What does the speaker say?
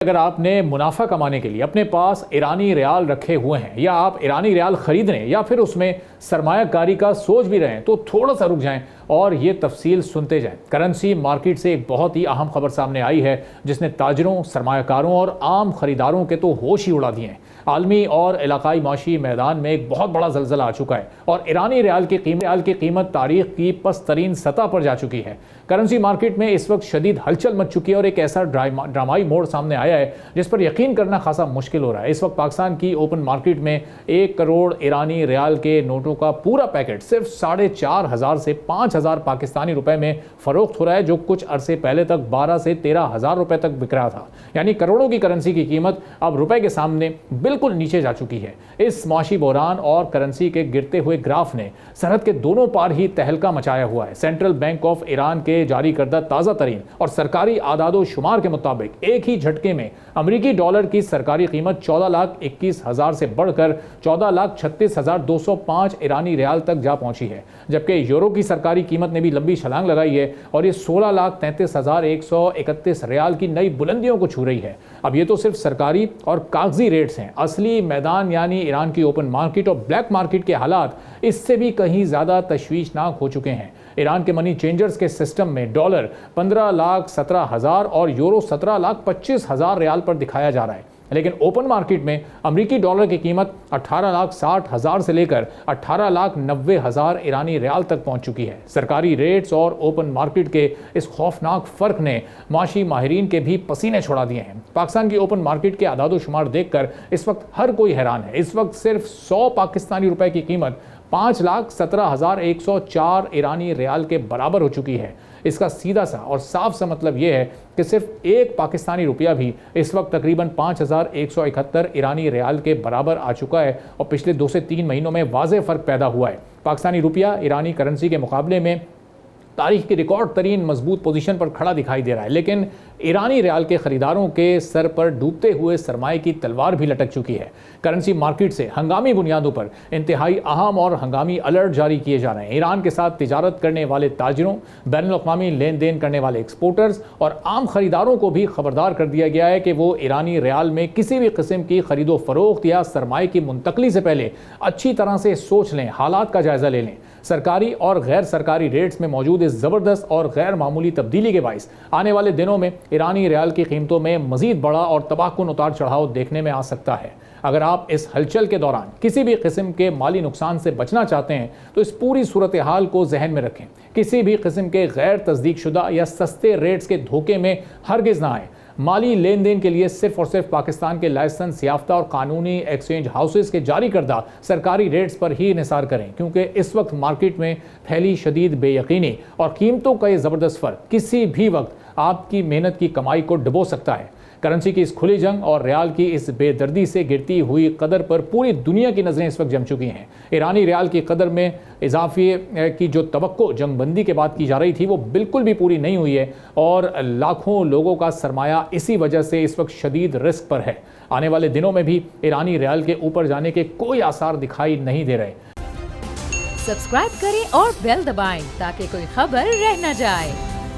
अगर आपने मुनाफा कमाने के लिए अपने पास ईरानी रियाल रखे हुए हैं या आप ईरानी रियाल खरीदने या फिर उसमें सरमायाकारी का सोच भी रहे हैं तो थोड़ा सा रुक जाएं और ये तफसील सुनते जाएं। करेंसी मार्केट से एक बहुत ही अहम खबर सामने आई है जिसने ताजरों, सरमायाकारों और आम खरीदारों के तो होश ही उड़ा दिए हैं। आलमी और इलाकाई माशी मैदान में एक बहुत बड़ा जल्जला आ चुका है और ईरानी रियाल की कीमत तारीख की पस्त तरीन सतह पर जा चुकी है। करेंसी मार्केट में इस वक्त शदीद हलचल मच चुकी है और एक ऐसा ड्रामाई मोड़ सामने आया है जिस पर यकीन करना खासा मुश्किल हो रहा है। इस वक्त पाकिस्तान की ओपन मार्केट में 1 करोड़ ईरानी रियाल के नोटों का पूरा पैकेट सिर्फ 4,500 से 5,000 पाकिस्तानी रुपए में फरोख्त हो रहा है, जो कुछ अरसे पहले तक 12 से 13,000 रुपए तक बिक रहा था। यानी करोड़ों की करेंसी की कीमत अब रुपए के सामने बिल्कुल नीचे जा चुकी है। इस माशी बहरान और करेंसी के गिरते हुए ग्राफ ने सरहद के दोनों पार ही तहलका मचाया हुआ है। सेंट्रल बैंक ऑफ ईरान के जारी करदा ताज़ा तरीन और सरकारी आदादो शुमार के मुताबिक एक ही झटके में अमरीकी डॉलर की सरकारी कीमत 14,21,000 से बढ़कर 14,36,205 ईरानी रियाल तक जा पहुंची है, जबकि यूरो की सरकारी कीमत ने भी लंबी छलांग लगाई है और ये 16,33,131 रियाल की नई बुलंदियों को छू रही है। अब ये तो सिर्फ सरकारी और कागजी रेट्स हैं। असली मैदान यानी ईरान की ओपन मार्केट और ब्लैक मार्केट के हालात इससे भी कहीं ज्यादा तशवीशनाक हो चुके हैं। ईरान के मनी चेंजर्स के सिस्टम में डॉलर 15,17,000 और यूरो 17,25,000 रियाल पर दिखाया जा रहा है, लेकिन ओपन मार्केट में अमरीकी डॉलर की कीमत 18,60,000 से लेकर 18,90,000 ईरानी रियाल तक पहुंच चुकी है। सरकारी रेट्स और ओपन मार्केट के इस खौफनाक फर्क ने माशी माहिरीन के भी पसीने छुड़ा दिए हैं। पाकिस्तान की ओपन मार्केट के आदादो शुमार देखकर इस वक्त हर कोई हैरान है। इस वक्त सिर्फ 100 पाकिस्तानी रुपए की कीमत 5,17,104 ईरानी रियाल के बराबर हो चुकी है। इसका सीधा सा और साफ सा मतलब यह है कि सिर्फ एक पाकिस्तानी रुपया भी इस वक्त तकरीबन 5,171 ईरानी रियाल के बराबर आ चुका है और पिछले 2 से 3 महीनों में वाज़ेह फ़र्क पैदा हुआ है। पाकिस्तानी रुपया ईरानी करेंसी के मुकाबले में तारीख की रिकॉर्ड तरीन मजबूत पोजीशन पर खड़ा दिखाई दे रहा है, लेकिन ईरानी रियाल के खरीदारों के सर पर डूबते हुए सरमाए की तलवार भी लटक चुकी है। करेंसी मार्केट से हंगामी बुनियादों पर इंतहाई अहम और हंगामी अलर्ट जारी किए जा रहे हैं। ईरान के साथ तिजारत करने वाले ताजिरों, बैनुल-अक़वामी लेन देन करने वाले एक्सपोर्टर्स और आम खरीदारों को भी खबरदार कर दिया गया है कि वो ईरानी रियाल में किसी भी किस्म की खरीदो फरोख्त या सरमाए की मुंतकली से पहले अच्छी तरह से सोच लें, हालात का जायजा ले लें। सरकारी और गैर सरकारी रेट्स में मौजूद इस ज़बरदस्त और गैर मामूली तब्दीली के बाइस आने वाले दिनों में ईरानी रियाल की कीमतों में मजीद बड़ा और तबाहकुन उतार चढ़ाव देखने में आ सकता है। अगर आप इस हलचल के दौरान किसी भी किस्म के माली नुकसान से बचना चाहते हैं तो इस पूरी सूरत हाल को जहन में रखें। किसी भी किस्म के गैर तस्दीक शुदा या सस्ते रेट्स के धोखे में हरगिज़ ना आए। माली लेन देन के लिए सिर्फ और सिर्फ पाकिस्तान के लाइसेंस याफ्ता और कानूनी एक्सचेंज हाउसेस के जारी करदा सरकारी रेट्स पर ही निसार करें, क्योंकि इस वक्त मार्केट में फैली शदीद बेयकीनी और कीमतों का ये ज़बरदस्त फ़र्क किसी भी वक्त आपकी मेहनत की कमाई को डुबो सकता है। करेंसी की इस खुली जंग और रियाल की इस बेदर्दी से गिरती हुई कदर पर पूरी दुनिया की नज़रें इस वक्त जम चुकी हैं। ईरानी रियाल की कदर में इजाफे की जो तवक्को जंगबंदी के बाद की जा रही थी वो बिल्कुल भी पूरी नहीं हुई है और लाखों लोगों का सरमाया इसी वजह से इस वक्त शदीद रिस्क पर है। आने वाले दिनों में भी ईरानी रियाल के ऊपर जाने के कोई आसार दिखाई नहीं दे रहे। सब्सक्राइब करें और बेल दबाएं ताकि कोई खबर रह न जाए।